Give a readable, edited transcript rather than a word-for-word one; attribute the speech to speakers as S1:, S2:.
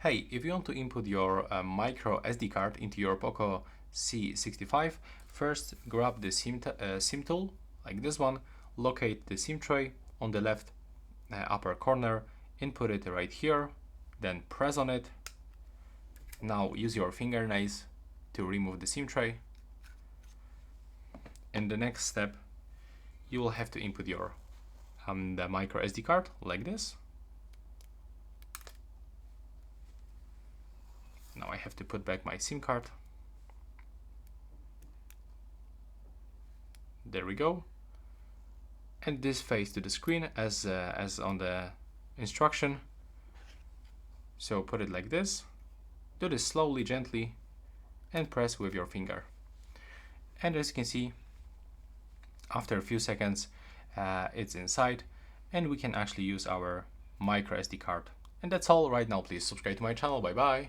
S1: Hey, if you want to input your micro SD card into your POCO C65, first grab the SIM tool, like this one, locate the SIM tray on the left upper corner, input it right here, then press on it. Now use your fingernails to remove the SIM tray. In the next step, you will have to input your the micro SD card, like this. Now I have to put back my SIM card. There we go. And this face to the screen as on the instruction. So put it like this. Do this slowly, gently, and press with your finger. And as you can see, after a few seconds, it's inside, and we can actually use our micro SD card. And that's all right now. Please subscribe to my channel. Bye bye.